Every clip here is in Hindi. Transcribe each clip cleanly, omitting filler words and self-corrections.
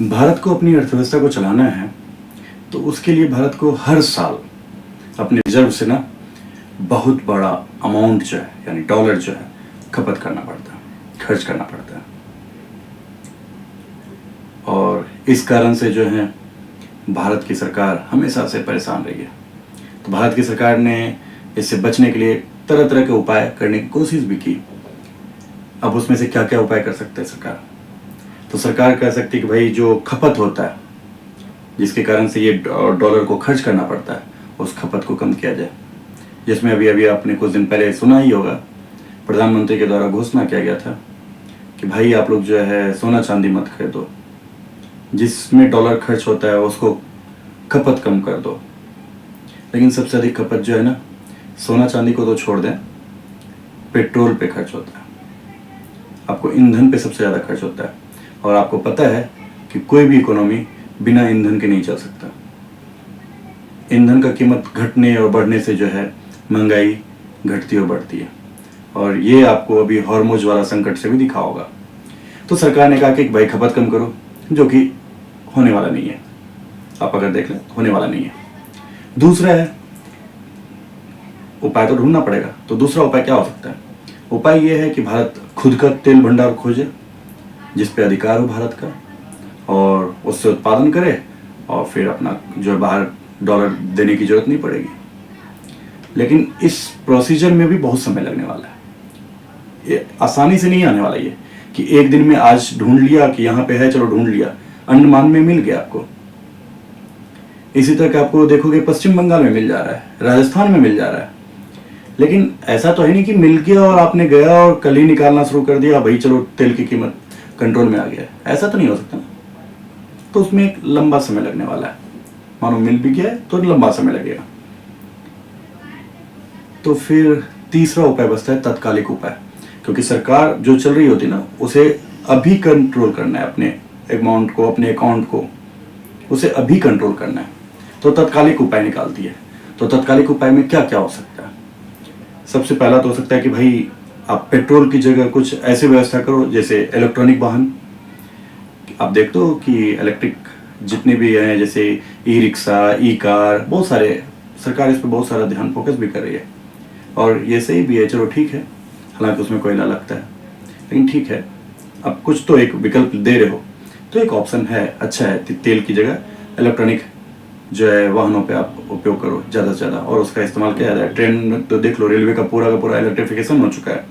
भारत को अपनी अर्थव्यवस्था को चलाना है तो उसके लिए भारत को हर साल अपने रिजर्व से ना बहुत बड़ा अमाउंट जो है यानी डॉलर जो है खपत करना पड़ता है, खर्च करना पड़ता है। और इस कारण से जो है भारत की सरकार हमेशा से परेशान रही है। तो भारत की सरकार ने इससे बचने के लिए तरह तरह के उपाय करने की कोशिश भी की। अब उसमें से क्या क्या उपाय कर सकते हैं सरकार? तो सरकार कह सकती है कि भाई जो खपत होता है जिसके कारण से ये डॉलर को खर्च करना पड़ता है उस खपत को कम किया जाए। जिसमें अभी अभी आपने कुछ दिन पहले सुना ही होगा, प्रधानमंत्री के द्वारा घोषणा किया गया था कि भाई आप लोग जो है सोना चांदी मत खरीदो, जिसमें डॉलर खर्च होता है उसको खपत कम कर दो। लेकिन सबसे अधिक खपत जो है ना, सोना चांदी को तो छोड़ दें, पेट्रोल पे खर्च होता है। आपको ईंधन पे सबसे ज़्यादा खर्च होता है। और आपको पता है कि कोई भी इकोनॉमी बिना ईंधन के नहीं चल सकता। ईंधन का कीमत घटने और बढ़ने से जो है महंगाई घटती और बढ़ती है। और ये आपको अभी हॉर्मोज वाला संकट से भी दिखा होगा। तो सरकार ने कहा कि भाई खपत कम करो, जो कि होने वाला नहीं है। आप अगर देख लें होने वाला नहीं है। दूसरा है उपाय तो ढूंढना पड़ेगा। तो दूसरा उपाय क्या हो सकता है? उपाय ये है कि भारत खुद का तेल भंडार खोजे जिस पे अधिकार हो भारत का, और उससे उत्पादन करे और फिर अपना जो है बाहर डॉलर देने की जरूरत नहीं पड़ेगी। लेकिन इस प्रोसीजर में भी बहुत समय लगने वाला है। ये आसानी से नहीं आने वाला ये कि एक दिन में आज ढूंढ लिया कि यहाँ पे है, चलो ढूंढ लिया, अंडमान में मिल गया आपको। इसी तरह का आपको देखोगे पश्चिम बंगाल में मिल जा रहा है, राजस्थान में मिल जा रहा है। लेकिन ऐसा तो है नहीं कि मिल गया और आपने गया और कल ही निकालना शुरू कर दिया, भाई चलो तेल की कीमत कंट्रोल में आ गया। ऐसा तो नहीं हो सकता ना। तो उसमें एक लंबा समय लगने वाला है। मानो मिल भी गया है तो लंबा समय लगेगा। तो फिर तीसरा उपाय बचता है तत्कालिक उपाय, क्योंकि सरकार जो चल रही होती है ना उसे अभी कंट्रोल करना है, अपने अमाउंट को, अपने अकाउंट को उसे अभी कंट्रोल करना है। तो तत्कालिक उपाय निकालती है। तो तत्कालिक उपाय में क्या क्या हो सकता है? सबसे पहला तो हो सकता है कि भाई आप पेट्रोल की जगह कुछ ऐसी व्यवस्था करो जैसे इलेक्ट्रॉनिक वाहन। आप देखते हो कि इलेक्ट्रिक जितने भी हैं, जैसे ई रिक्शा, ई कार, बहुत सारे, सरकार इस पर बहुत सारा ध्यान फोकस भी कर रही है। और ये सही भी है, चलो ठीक है। हालांकि उसमें कोयला लगता है, लेकिन ठीक है, अब कुछ तो एक विकल्प दे रहे हो तो एक ऑप्शन है, अच्छा है। तेल की जगह इलेक्ट्रॉनिक जो है वाहनों पे आप उपयोग करो ज़्यादा से ज़्यादा, और उसका इस्तेमाल किया जाए। ट्रेन में तो देख लो, रेलवे का पूरा इलेक्ट्रिफिकेशन हो चुका है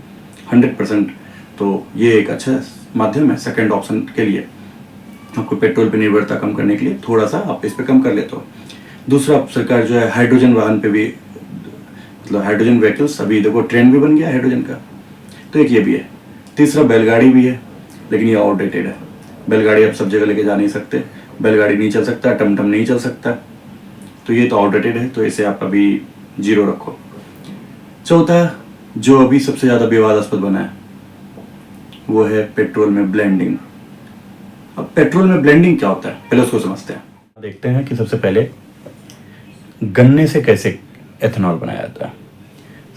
100%। तो ये एक अच्छा माध्यम है सेकंड ऑप्शन के लिए, आपको पेट्रोल पे निर्भरता कम करने के लिए थोड़ा सा आप इस पे कम कर लेते हो। दूसरा, सरकार जो है हाइड्रोजन वाहन पे भी, मतलब हाइड्रोजन व्हीकल्स, अभी देखो ट्रेंड भी बन गया हाइड्रोजन का, तो एक ये भी है। तीसरा, बैलगाड़ी भी है, लेकिन ये आउटडेटेड है। बैलगाड़ी आप सब जगह लेके जा नहीं सकते, बैलगाड़ी नहीं चल सकता, टमटम नहीं चल सकता, तो ये तो आउटडेटेड है, तो इसे आप अभी 0 रखो। चौथा, जो अभी सबसे ज़्यादा विवादास्पद बना है वो है पेट्रोल में ब्लेंडिंग। अब पेट्रोल में ब्लेंडिंग क्या होता है पहले उसको समझते हैं। देखते हैं कि सबसे पहले गन्ने से कैसे एथेनॉल बनाया जाता है।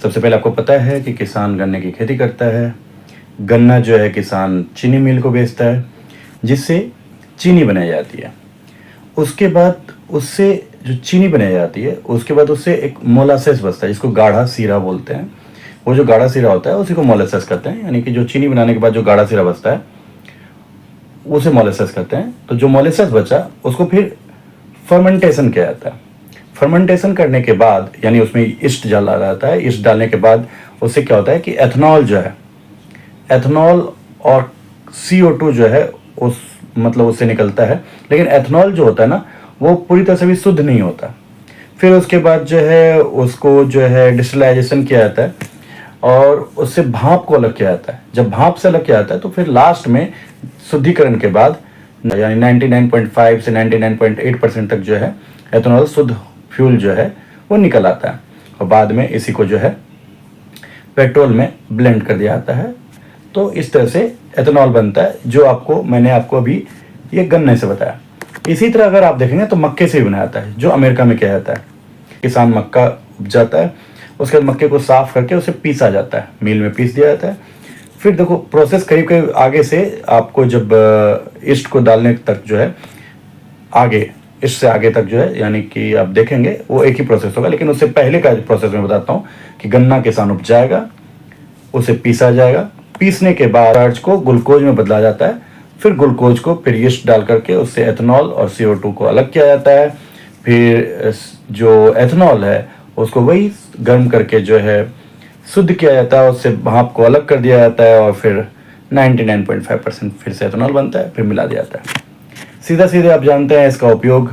सबसे पहले आपको पता है कि किसान गन्ने की खेती करता है। गन्ना जो है किसान चीनी मिल को बेचता है, जिससे चीनी बनाई जाती है। उसके बाद उससे जो चीनी बनाई जाती है उसके बाद उससे एक मोलासेस बचता है, जिसको गाढ़ा सीरा बोलते हैं। वो जो गाढ़ा सीरा होता है उसी को मोलासेस कहते हैं, यानी कि जो चीनी बनाने के बाद जो गाढ़ा सीरा बचता है उसे मोलासेस कहते हैं। तो जो मोलासेस बचा उसको फिर फर्मेंटेशन किया जाता है। फर्मेंटेशन करने के बाद, यानी उसमें ईस्ट डाला जाता है। ईस्ट डालने के बाद उससे क्या होता है कि एथेनॉल जो है, एथेनॉल और CO2 जो है उस मतलब उससे निकलता है। लेकिन एथेनॉल जो होता है ना वो पूरी तरह से भी शुद्ध नहीं होता। फिर उसके बाद जो है उसको जो है डिस्टिलाइजेशन किया जाता है और उससे भाप को अलग किया जाता है। जब भाप से अलग किया जाता है तो फिर लास्ट में शुद्धिकरण के बाद यानी 99.5 से 99.8% तक जो है एथेनॉल शुद्ध फ्यूल जो है वो निकल आता है। और बाद में इसी को जो है पेट्रोल में ब्लेंड कर दिया जाता है। तो इस तरह से एथेनॉल बनता है, जो मैंने आपको अभी ये गन्ने से बताया। इसी तरह अगर आप देखेंगे तो मक्के से भी बनाया जाता है, जो अमेरिका में किया जाता है। किसान मक्का उपजाता है, उसके बाद मक्के को साफ करके उसे पीसा जाता है, मिल में पीस दिया जाता है। फिर देखो प्रोसेस करीब करीब आगे से आपको जब ईस्ट को डालने तक जो है आगे, इससे आगे तक जो है, यानी कि आप देखेंगे वो एक ही प्रोसेस होगा। लेकिन उससे पहले का प्रोसेस मैं बताता हूँ कि गन्ना किसान उपजाएगा, उसे पीसा जाएगा, पीसने के बाद स्टार्च को ग्लूकोज में बदला जाता है, फिर ग्लूकोज को फिर यीस्ट डाल करके उससे एथेनॉल और CO2 को अलग किया जाता है। फिर जो एथेनॉल है उसको वही गर्म करके जो है शुद्ध किया जाता है, उससे भाप को अलग कर दिया जाता है और फिर 99.5% फिर से एथेनॉल बनता है, फिर मिला दिया जाता है। सीधा सीधे आप जानते हैं इसका उपयोग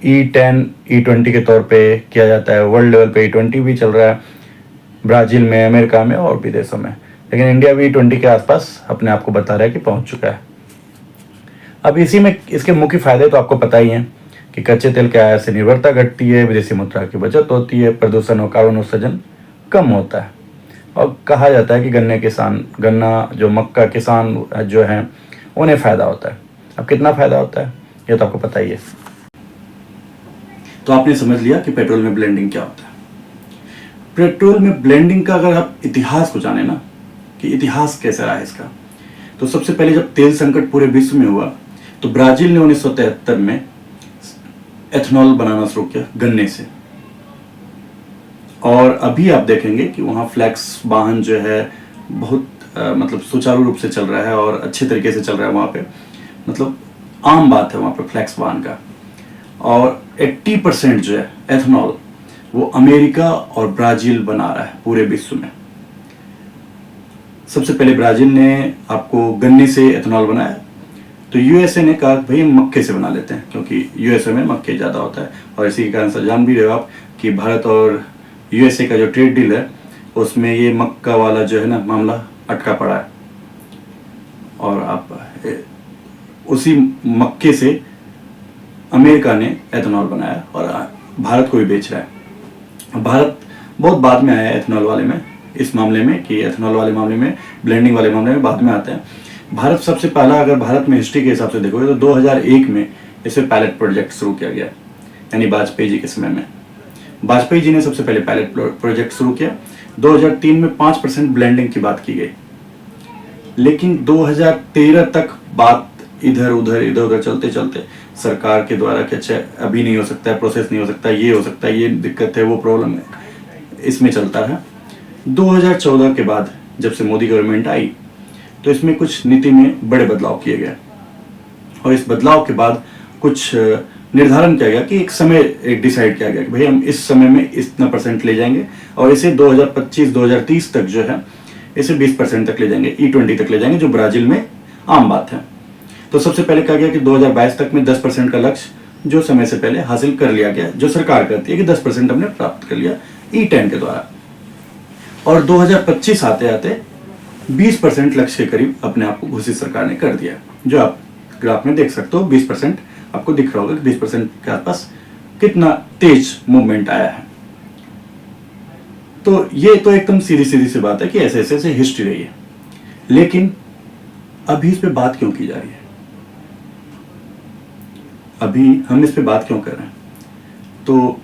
E10 E20 के तौर पे किया जाता है। वर्ल्ड लेवल पे E20 भी चल रहा है, ब्राज़ील में, अमेरिका में और भी देशों में। लेकिन इंडिया भी E20 के आसपास अपने आप को बता रहा है कि पहुंच चुका है। अब इसी में इसके मुख्य फायदे तो आपको पता ही हैं कि कच्चे तेल के आयात से निर्भरता घटती है, विदेशी मुद्रा की बचत होती है, प्रदूषण और कार्बन उत्सर्जन कम होता है। और कहा जाता है कि गन्ना जो मक्का किसान जो हैं उन्हें फ़ायदा होता है। अब कितना फ़ायदा होता है ये तो आपको पता ही है। तो आपने समझ लिया कि पेट्रोल में ब्लेंडिंग क्या होता है। पेट्रोल में ब्लेंडिंग का अगर आप इतिहास को जाने ना कि इतिहास कैसा रहा है इसका, तो सबसे पहले जब तेल संकट पूरे विश्व में हुआ तो ब्राज़ील ने 1973 में एथेनॉल बनाना शुरू किया गन्ने से। और अभी आप देखेंगे कि वहाँ फ्लैक्स वाहन जो है बहुत मतलब सुचारू रूप से चल रहा है और अच्छे तरीके से चल रहा है वहाँ पे, मतलब आम बात है वहाँ पे फ्लैक्स वाहन का। और 80% जो है एथेनॉल वो अमेरिका और ब्राज़ील बना रहा है पूरे विश्व में। सबसे पहले ब्राज़ील ने आपको गन्ने से एथेनॉल बनाया, तो USA ने कहा भाई हम मक्के से बना लेते हैं, क्योंकि USA में मक्के ज़्यादा होता है। और इसी के कारण से जान भी रहे हो आप कि भारत और USA का जो ट्रेड डील है उसमें ये मक्का वाला जो है ना मामला अटका पड़ा है। और आप उसी मक्के से अमेरिका ने एथेनॉल बनाया और भारत को भी बेच रहा है। भारत बहुत बाद में आया है एथेनॉल वाले में, इस मामले में कि एथेनॉल वाले मामले में, ब्लेंडिंग वाले मामले में बाद में आते हैं। भारत सबसे पहला, अगर भारत में हिस्ट्री के हिसाब से देखोगे तो 2001 में इसे पायलट प्रोजेक्ट शुरू किया गया, यानी वाजपेयी जी के समय में। वाजपेयी जी ने सबसे पहले पायलट प्रोजेक्ट शुरू किया। 2003 में 5% ब्लेंडिंग की बात की गई, लेकिन 2013 तक बात इधर उधर चलते चलते सरकार के द्वारा कि अच्छा अभी नहीं हो सकता है, प्रोसेस नहीं हो सकता, ये हो सकता है, ये दिक्कत है, वो प्रॉब्लम है, इसमें चलता है। 2014 के बाद जब से मोदी गवर्नमेंट आई तो इसमें कुछ नीति में बड़े बदलाव किए गए और इस बदलाव के बाद कुछ निर्धारण किया गया कि एक समय डिसाइड किया गया कि भाई हम इस समय में इतना % ले जाएंगे और इसे 2025-2030 तक जो है इसे 20% तक ले जाएंगे, E20 तक ले जाएंगे, जो ब्राज़ील में आम बात है। तो सबसे पहले कहा गया कि 2022 तक में 10% का लक्ष्य जो समय से पहले हासिल कर लिया गया, जो सरकार कहती है कि 10% हमने प्राप्त कर लिया E10 के द्वारा। और 2025 आते आते 20% लक्ष्य के करीब अपने आप को घोषित सरकार ने कर दिया, जो आप ग्राफ में देख सकते हो। 20% आपको दिख रहा होगा कि 20% के आसपास कितना तेज मूवमेंट आया है। तो ये तो एकदम सीधी सी बात है कि ऐसे ऐसे हिस्ट्री रही है। लेकिन अभी इस पे बात क्यों की जा रही है, अभी हम इस पे बात क्यों कर रहे हैं? तो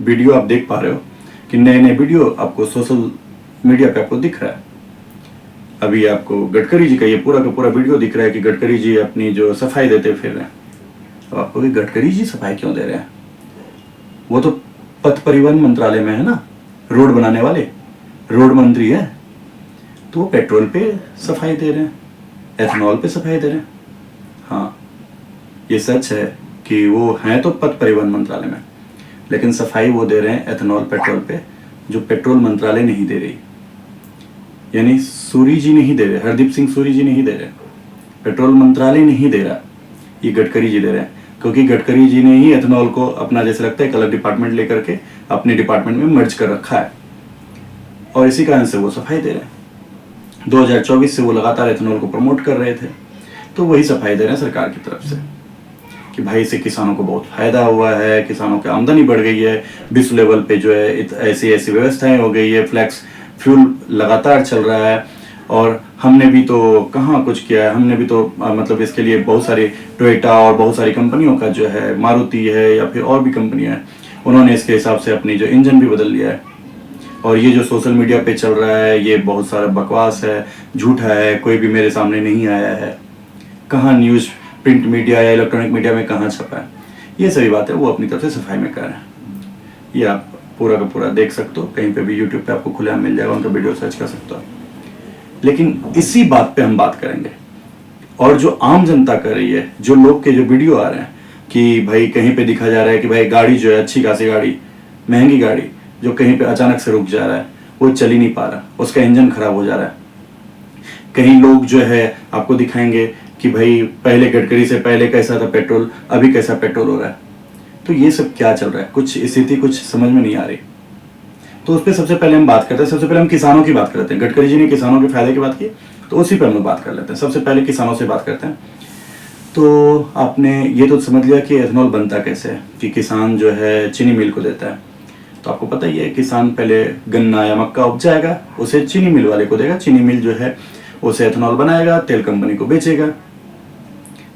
वीडियो आप देख पा रहे हो कि नए नए वीडियो आपको सोशल मीडिया पे आपको दिख रहा है। अभी आपको गडकरी जी का ये पूरा का पूरा वीडियो दिख रहा है कि गडकरी जी अपनी जो सफाई देते फिर रहे हैं। तो आपको भी गडकरी जी सफाई क्यों दे रहे हैं? वो तो पथ परिवहन मंत्रालय में है ना, रोड बनाने वाले रोड मंत्री है, तो वो पेट्रोल पे सफाई दे रहे हैं, एथेनॉल पे सफाई दे रहे हैं। हाँ, ये सच है कि वो हैं तो पथ परिवहन मंत्रालय में, लेकिन सफाई वो दे रहे हैं एथेनॉल पेट्रोल पे, जो पेट्रोल मंत्रालय नहीं दे रही। यानी सूरी जी नहीं दे रहे, हरदीप सिंह सूरी जी नहीं दे रहे, पेट्रोल मंत्रालय नहीं दे रहा, ये गडकरी जी दे रहे हैं। क्योंकि गडकरी जी ने ही एथेनॉल को अपना, जैसे लगता है, एक अलग डिपार्टमेंट लेकर के अपने डिपार्टमेंट में मर्ज कर रखा है और इसी कारण से वो सफाई दे रहे हैं। 2024 से वो लगातार एथेनॉल को प्रमोट कर रहे थे, तो वही सफाई दे रहे हैं सरकार की तरफ से कि भाई इससे किसानों को बहुत फायदा हुआ है, किसानों की आमदनी बढ़ गई है, विश्व लेवल पे जो है ऐसी ऐसी व्यवस्थाएं हो गई है, फ्लैक्स फ्यूल लगातार चल रहा है। और हमने भी तो कहाँ कुछ किया है, हमने भी तो मतलब इसके लिए बहुत सारी टोयोटा और बहुत सारी कंपनियों का जो है, मारुति है या फिर और भी कंपनियां हैं, उन्होंने इसके हिसाब से अपनी जो इंजन भी बदल लिया है। और ये जो सोशल मीडिया पे चल रहा है ये बहुत सारा बकवास है, झूठा है, कोई भी मेरे सामने नहीं आया है। कहाँ न्यूज़ प्रिंट मीडिया या इलेक्ट्रॉनिक मीडिया में कहाँ छपा है, ये सभी बातें वो अपनी तरफ से सफाई में कर रहे हैं। ये आप पूरा का पूरा देख सकते हो, कहीं पे भी यूट्यूब पे आपको खुलेआम मिल जाएगा, उनका वीडियो सर्च कर सकते हो। लेकिन इसी बात पे हम बात करेंगे, और जो आम जनता कर रही है, जो लोग के जो वीडियो आ रहे हैं कि भाई कहीं पे दिखा जा रहा है कि भाई गाड़ी जो है अच्छी खासी गाड़ी, महंगी गाड़ी, जो कहीं पे अचानक से रुक जा रहा है, वो चल ही नहीं पा रहा, उसका इंजन खराब हो जा रहा है। कहीं लोग जो है आपको दिखाएंगे कि भाई पहले गडकरी से पहले कैसा था पेट्रोल, अभी कैसा पेट्रोल हो रहा है। तो ये सब क्या चल रहा है, कुछ स्थिति कुछ समझ में नहीं आ रही। तो उस पर सबसे पहले हम बात करते हैं। सबसे पहले हम किसानों की बात करते हैं। गडकरी जी ने किसानों के फायदे की बात की, तो उसी पर हम लोग बात कर लेते हैं। सबसे पहले किसानों से बात करते हैं। तो आपने ये तो समझ लिया कि एथेनॉल बनता कैसे है, कि किसान जो है चीनी मिल को देता है। तो आपको पता ही है, किसान पहले गन्ना या मक्का उपजाएगा, उसे चीनी मिल वाले को देगा, चीनी मिल जो है उसे एथेनॉल बनाएगा, तेल कंपनी को बेचेगा।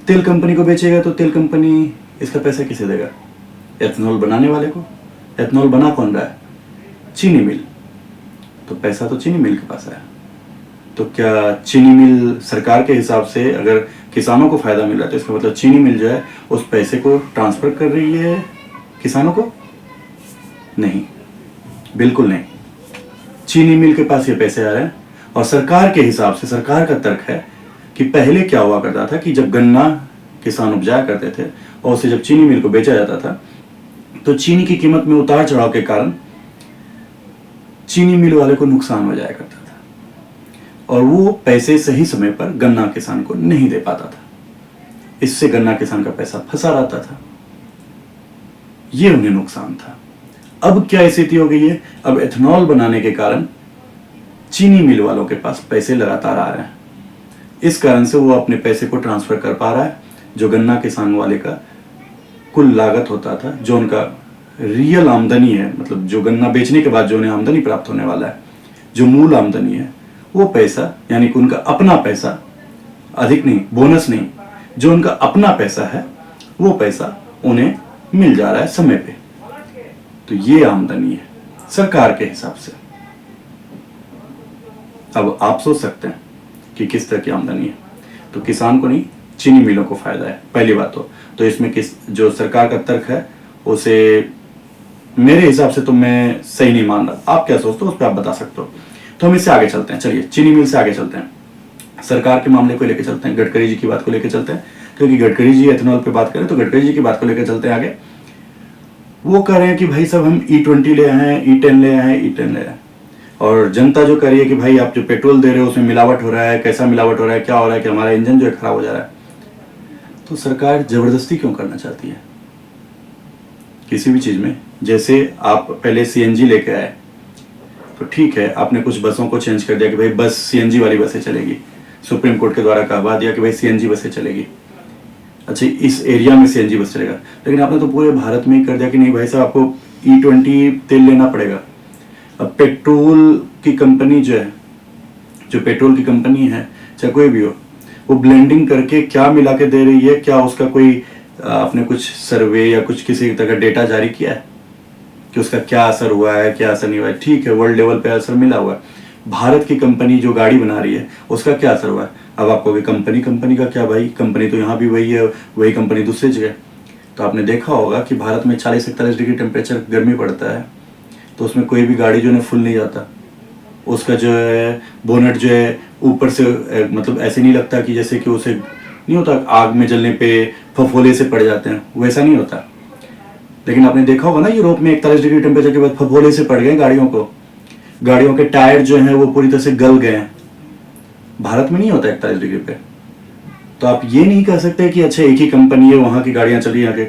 तेल कंपनी को बेचेगा तो तेल कंपनी इसका पैसा किसे देगा? एथेनॉल बनाने वाले को। एथेनॉल बना कौन रहा है? चीनी मिल। तो पैसा तो चीनी मिल के पास है। तो क्या चीनी मिल सरकार के हिसाब से अगर किसानों को फायदा मिल रहा है, तो इसका मतलब चीनी मिल जो है उस पैसे को ट्रांसफर कर रही है किसानों को? नहीं, बिल्कुल नहीं। चीनी मिल के पास ये पैसे आ रहे हैं, और सरकार के हिसाब से, सरकार का तर्क है कि पहले क्या हुआ करता था कि जब गन्ना किसान उपजाया करते थे और उसे जब चीनी मिल को बेचा जाता था, तो चीनी की कीमत में उतार चढ़ाव के कारण चीनी मिल वाले को नुकसान हो जाया करता था, और वो पैसे सही समय पर गन्ना किसान को नहीं दे पाता था। इससे गन्ना किसान का पैसा फंसा रहता था, ये उन्हें नुकसान था। अब क्या स्थिति हो गई है? अब एथेनॉल बनाने के कारण चीनी मिल वालों के पास पैसे लगातार आ रहे हैं। इस कारण से वो अपने पैसे को ट्रांसफर कर पा रहा है। जो गन्ना किसान वाले का कुल लागत होता था, जो उनका रियल आमदनी है, मतलब जो गन्ना बेचने के बाद जो उन्हें आमदनी प्राप्त होने वाला है, जो मूल आमदनी है, वो पैसा, यानी कि उनका अपना पैसा, अधिक नहीं, बोनस नहीं, जो उनका अपना पैसा है, वो पैसा उन्हें मिल जा रहा है समय पे। तो ये आमदनी है सरकार के हिसाब से। अब आप सोच सकते हैं कि किस तरह की आमदनी है। तो किसान को नहीं, चीनी मिलों को फायदा है, पहली बात तो इसमें जो सरकार का तर्क है उसे मेरे हिसाब से तो मैं सही नहीं मान रहा। आप क्या सोचते हो उस पर आप बता सकते हो। तो हम इससे आगे चलते हैं, चलिए चीनी मिल से आगे चलते हैं, सरकार के मामले को लेकर चलते हैं, गडकरी जी की बात को लेकर चलते हैं। क्योंकि गडकरी जी एथेनॉल पे बात करें तो गडकरी जी की बात को लेकर चलते हैं आगे। वो कह रहे हैं कि भाई साहब हम E20 ले आए हैं, E10 ले आए हैं, E10 ले आए हैं, और जनता जो कह रही है कि भाई आप जो पेट्रोल दे रहे हो उसमें मिलावट हो रहा है, कैसा मिलावट हो रहा है, क्या हो रहा है कि हमारा इंजन जो है खराब हो जा रहा है। तो सरकार जबरदस्ती क्यों करना चाहती है किसी भी चीज में? जैसे आप पहले CNG लेके आए, तो ठीक है, आपने कुछ बसों को चेंज कर दिया कि भाई बस CNG वाली बसें चलेगी, सुप्रीम कोर्ट के द्वारा कहवा दिया कि भाई CNG बसें चलेगी। अच्छा, इस एरिया में CNG बस चलेगा, लेकिन आपने तो पूरे भारत में ही कर दिया कि नहीं भाई साहब आपको E20 तेल लेना पड़ेगा। अब पेट्रोल की कंपनी जो है, जो पेट्रोल की कंपनी है, चाहे कोई भी हो, वो ब्लेंडिंग करके क्या मिला के दे रही है? क्या उसका कोई आपने कुछ सर्वे या कुछ किसी तरह का डेटा जारी किया है कि उसका क्या असर हुआ है, क्या असर नहीं हुआ है? ठीक है, वर्ल्ड लेवल पे असर मिला हुआ है। भारत की कंपनी जो गाड़ी बना रही है उसका क्या असर हुआ है? अब आपको कंपनी का क्या भाई, कंपनी तो यहाँ भी वही है, वही कंपनी दूसरी जगह। तो आपने देखा होगा कि भारत में 40-41 डिग्री टेम्परेचर गर्मी पड़ता है, तो उसमें कोई भी गाड़ी जो है फुल नहीं जाता। उसका जो है बोनट जो है ऊपर से मतलब ऐसे नहीं लगता कि जैसे कि उसे नहीं होता आग में जलने पे फफोले से पड़ जाते हैं, वैसा नहीं होता। लेकिन आपने देखा होगा ना, यूरोप में 41 डिग्री टेम्परेचर के बाद फफोले से पड़ गए गाड़ियों को, गाड़ियों के टायर जो है वो पूरी तरह से गल गए हैं। भारत में नहीं होता 41 डिग्री पे। तो आप ये नहीं कह सकते कि अच्छा एक ही कंपनी है, वहां की गाड़ियां चली, यहाँ के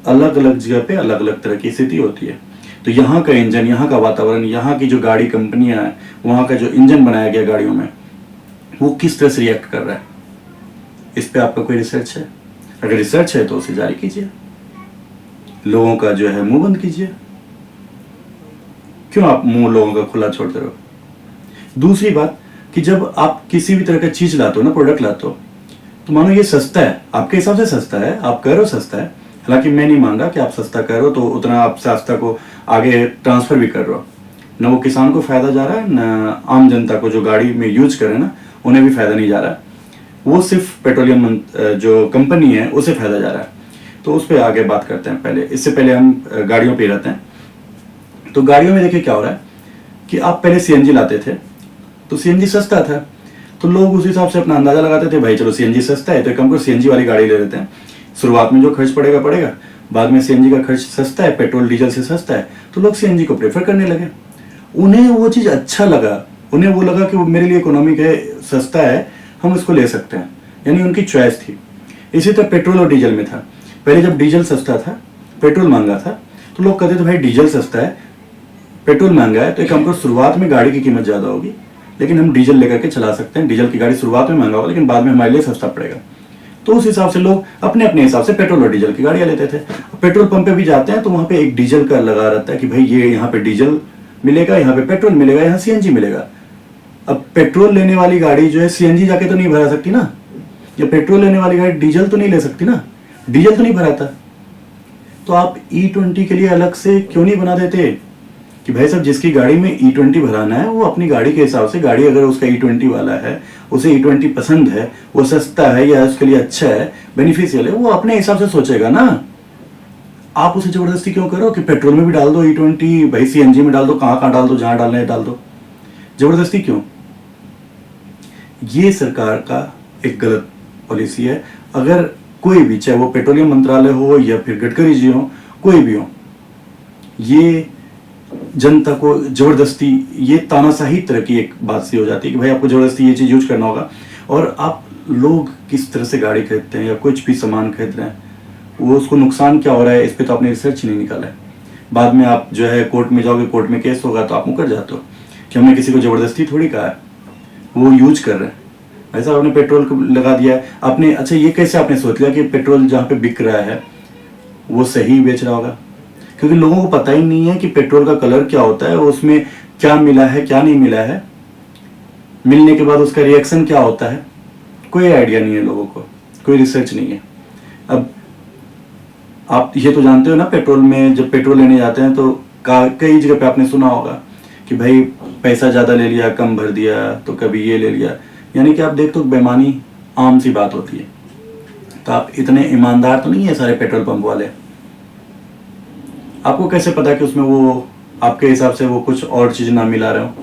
अलग अलग जगह पे अलग अलग तरह की स्थिति होती है। तो यहाँ का इंजन, यहाँ का वातावरण, यहाँ की जो गाड़ी कंपनियां हैं, वहाँ का जो इंजन बनाया गया गाड़ियों में, वो किस तरह से रिएक्ट कर रहा है, इस पे आपका कोई रिसर्च है? अगर रिसर्च है तो उसे जारी कीजिए, लोगों का जो है मुंह बंद कीजिए। क्यों आप मुंह लोगों का खुला छोड़ते रहो? दूसरी बात कि जब आप किसी भी तरह का चीज लाते हो ना, प्रोडक्ट लाते हो, तो मानो ये सस्ता है, आपके हिसाब से सस्ता है, आप कह रहे हो सस्ता है, हालांकि मैं नहीं मान रहा कि आप सस्ता कह रहे हो तो उतना आप सस्ता को आगे ट्रांसफर भी कर रहे हो। न वो किसान को फायदा जा रहा है, न आम जनता को जो गाड़ी में यूज करे ना, उन्हें भी फायदा नहीं जा रहा है। वो सिर्फ पेट्रोलियम जो कंपनी है उसे फायदा जा रहा है। तो उस पर आगे बात करते हैं। पहले इससे पहले हम गाड़ियों पे रहते हैं। तो गाड़ियों में देखिए क्या हो रहा है कि आप पहले सीएनजी लाते थे तो सीएनजी सस्ता था, तो लोग उस हिसाब से अपना अंदाजा लगाते थे, भाई चलो सीएनजी सस्ता है तो एक हमको सीएनजी वाली गाड़ी ले लेते हैं। शुरुआत में जो खर्च पड़ेगा पड़ेगा, बाद में सीएनजी का खर्च सस्ता है, पेट्रोल डीजल से सस्ता है, तो लोग सीएनजी को प्रेफर करने लगे। उन्हें वो चीज़ अच्छा लगा, उन्हें वो लगा कि वो मेरे लिए इकोनॉमिक है, सस्ता है, हम इसको ले सकते हैं, यानी उनकी चॉइस थी। इसी तरह पेट्रोल और डीजल में था। पहले जब डीजल सस्ता था, पेट्रोल महंगा था, तो लोग कहते थे भाई डीजल सस्ता है, पेट्रोल महंगा है, तो एक हमको शुरुआत में गाड़ी की कीमत ज़्यादा होगी, लेकिन हम डीजल लेकर के चला सकते हैं। डीजल की गाड़ी शुरुआत में महंगा होगा, लेकिन बाद में हमारे लिए सस्ता पड़ेगा। तो उस हिसाब से लोग अपने अपने हिसाब से पेट्रोल और डीजल की गाड़ियाँ लेते थे। पेट्रोल पंप पे भी जाते हैं तो वहाँ पे एक डीजल का लगा रहता है कि भाई ये यहाँ पे डीजल मिलेगा, यहाँ पे पेट्रोल मिलेगा, यहाँ सीएनजी मिलेगा। अब पेट्रोल लेने वाली गाड़ी जो है सीएनजी जाके तो नहीं भरा सकती ना, या पेट्रोल लेने वाली गाड़ी डीजल तो नहीं ले सकती ना, डीजल तो नहीं भराता। तो आप E20 के लिए अलग से क्यों नहीं बना देते कि भाई साहब जिसकी गाड़ी में E20 भराना है वो अपनी गाड़ी के हिसाब से, गाड़ी अगर उसका E20 वाला है, उसे E20 पसंद है, वो सस्ता है या उसके लिए अच्छा है, बेनिफिशियल है, वो अपने हिसाब से सोचेगा ना। आप उसे जबरदस्ती क्यों करो कि पेट्रोल में भी डाल दो E20, भाई सीएनजी में डाल दो, कहाँ कहाँ डाल दो, जहाँ डालना है डाल दो, जबरदस्ती क्यों? ये सरकार का एक गलत पॉलिसी है। अगर कोई भी, चाहे वो पेट्रोलियम मंत्रालय हो या फिर गडकरी जी हो, कोई भी हो, ये जनता को जबरदस्ती, ये तानाशाही तरह की एक बात सी हो जाती है कि भाई आपको जबरदस्ती ये चीज़ यूज करना होगा। और आप लोग किस तरह से गाड़ी खरीदते हैं या कुछ भी सामान खरीद रहे हैं, वो उसको नुकसान क्या हो रहा है, इस पर तो आपने रिसर्च ही नहीं निकाला है। बाद में आप जो है कोर्ट में जाओगे, कोर्ट में केस होगा तो आप मुकर जाते हो कि हमने किसी को जबरदस्ती थोड़ी कहा है, वो यूज कर रहे हैं। ऐसा आपने पेट्रोल को लगा दिया है आपने, अच्छा ये कैसे आपने सोच लिया कि पेट्रोल जहाँ पे बिक रहा है वो सही बेच रहा होगा? क्योंकि लोगों को पता ही नहीं है कि पेट्रोल का कलर क्या होता है, उसमें क्या मिला है क्या नहीं मिला है, मिलने के बाद उसका रिएक्शन क्या होता है, कोई आइडिया नहीं है लोगों को, कोई रिसर्च नहीं है। अब आप ये तो जानते हो ना, पेट्रोल में जब पेट्रोल लेने जाते हैं तो कई जगह पे आपने सुना होगा कि भाई पैसा ज़्यादा ले लिया, कम भर दिया, तो कभी ये ले लिया, यानी कि आप देखते हो बेईमानी आम सी बात होती है। तो आप इतने ईमानदार तो नहीं है सारे पेट्रोल पंप वाले। आपको कैसे पता कि उसमें वो आपके हिसाब से वो कुछ और चीज़ ना मिला रहे हो?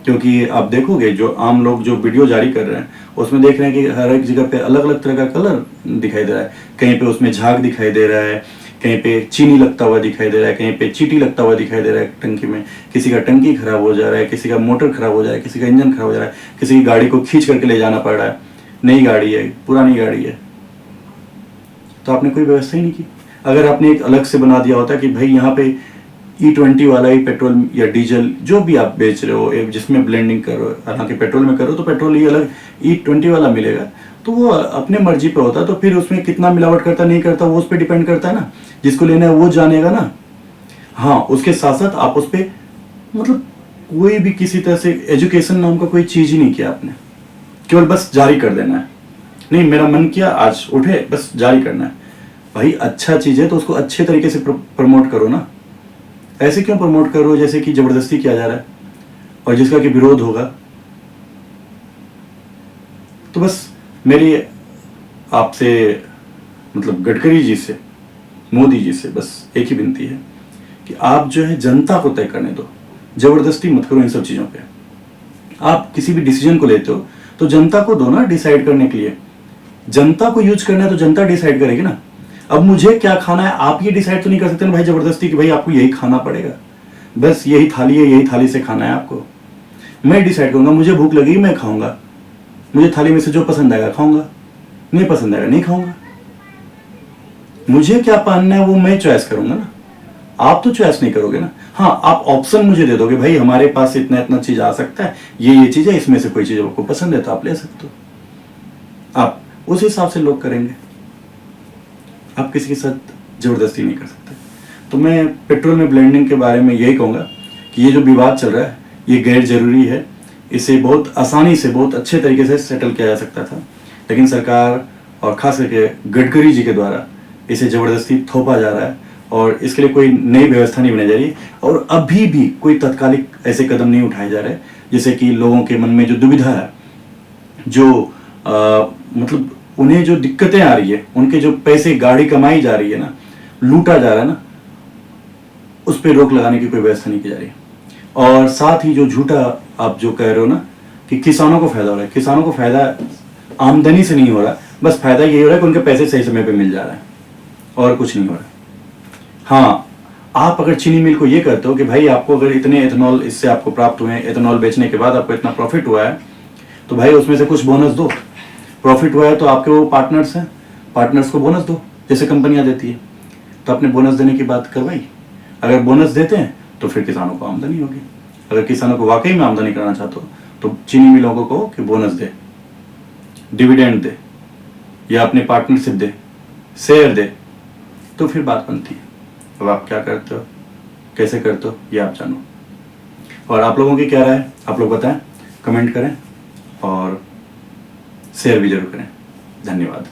क्योंकि आप देखोगे जो आम लोग जो वीडियो जारी कर रहे हैं उसमें देख रहे हैं कि हर एक जगह पे अलग अलग तरह का कलर दिखाई दे रहा है। कहीं पे उसमें झाग दिखाई दे रहा है, कहीं पे चीनी लगता हुआ दिखाई दे रहा है, कहीं पे चींटी लगता हुआ दिखाई दे रहा है टंकी में, किसी का टंकी खराब हो जा रहा है, किसी का मोटर खराब हो जा रहा है, किसी का इंजन खराब हो जा रहा है, किसी की गाड़ी को खींच करके ले जाना पड़ रहा है, नई गाड़ी है, पुरानी गाड़ी है, तो आपने कोई व्यवस्था ही नहीं की। अगर आपने एक अलग से बना दिया होता कि भाई यहाँ पे E20 वाला ही पेट्रोल या डीजल जो भी आप बेच रहे हो, जिसमें ब्लेंडिंग करो, हालांकि पेट्रोल में करो तो पेट्रोल ही अलग E20 वाला मिलेगा, तो वो अपने मर्जी पे होता, तो फिर उसमें कितना मिलावट करता नहीं करता वो उस पर डिपेंड करता है ना, जिसको लेना है वो जानेगा ना। हाँ, उसके साथ साथ आप उस पर मतलब कोई भी किसी तरह से एजुकेशन नाम का कोई चीज़ ही नहीं किया आपने, केवल बस जारी कर देना है। नहीं, मेरा मन किया आज उठे बस जारी करना है। भाई अच्छा चीज़ है तो उसको अच्छे तरीके से प्रमोट करो ना, ऐसे क्यों प्रमोट करो जैसे कि जबरदस्ती किया जा रहा है और जिसका कि विरोध होगा। तो बस मेरी आपसे मतलब गडकरी जी से, मोदी जी से बस एक ही विनती है कि आप जो है जनता को तय करने दो, जबरदस्ती मत करो इन सब चीज़ों पे। आप किसी भी डिसीजन को लेते हो तो जनता को दो ना डिसाइड करने के लिए। जनता को यूज करना है तो जनता डिसाइड करेगी ना। अब मुझे क्या खाना है आप ये डिसाइड तो नहीं कर सकते ना भाई जबरदस्ती कि भाई आपको यही खाना पड़ेगा, बस यही थाली है, यही थाली से खाना है आपको। मैं डिसाइड करूंगा, मुझे भूख लगी मैं खाऊंगा, मुझे थाली में से जो पसंद आएगा खाऊंगा, नहीं पसंद आएगा नहीं खाऊंगा। मुझे क्या पहनना है वो मैं चॉइस करूंगा ना, आप तो चॉइस नहीं करोगे ना। हाँ, आप ऑप्शन मुझे दे दोगे, भाई हमारे पास इतना इतना चीज आ सकता है, ये चीज है, इसमें से कोई चीज आपको पसंद है तो आप ले सकते हो। आप उस हिसाब से लोग करेंगे, आप किसी के साथ जबरदस्ती नहीं कर सकते। तो मैं पेट्रोल में ब्लेंडिंग के बारे में यही कहूँगा कि ये जो विवाद चल रहा है ये गैर जरूरी है, इसे बहुत आसानी से बहुत अच्छे तरीके से सेटल किया जा सकता था, लेकिन सरकार और खास करके गडकरी जी के द्वारा इसे जबरदस्ती थोपा जा रहा है और इसके लिए कोई नई व्यवस्था नहीं बनाई जा रही और अभी भी कोई तत्कालिक ऐसे कदम नहीं उठाए जा रहे जिससे कि लोगों के मन में जो दुविधा है, जो मतलब उन्हें जो दिक्कतें आ रही है, उनके जो पैसे गाड़ी कमाई जा रही है ना, लूटा जा रहा है ना, उस पर रोक लगाने की कोई व्यवस्था नहीं की जा रही। और साथ ही जो झूठा आप जो कह रहे हो ना कि किसानों को फायदा हो रहा है, किसानों को फायदा आमदनी से नहीं हो रहा, बस फायदा ये हो रहा है कि उनके पैसे सही समय पे मिल जा रहा है और कुछ नहीं हो रहा। हाँ, आप अगर चीनी मिल को ये कहते हो कि भाई आपको अगर इतने एथेनॉल इससे आपको प्राप्त हुए हैं, एथेनॉल बेचने के बाद आपको इतना प्रॉफिट हुआ है, तो भाई उसमें से कुछ बोनस दो। प्रॉफिट हुआ है तो आपके वो पार्टनर्स हैं, पार्टनर्स को बोनस दो, जैसे कंपनियां देती है। तो आपने बोनस देने की बात करवाई। अगर बोनस देते हैं तो फिर किसानों को आमदनी होगी। अगर किसानों को वाकई में आमदनी करना चाहते हो तो चीनी मिलों को कहो कि बोनस दे, डिविडेंड दे, या अपने पार्टनरशिप दे, शेयर दे, तो फिर बात बनती है। अब आप क्या करते हो, कैसे करते हो, ये आप जानो। और आप लोगों की क्या राय है, आप लोग बताएं, कमेंट करें और शेयर भी जरूर करें। धन्यवाद।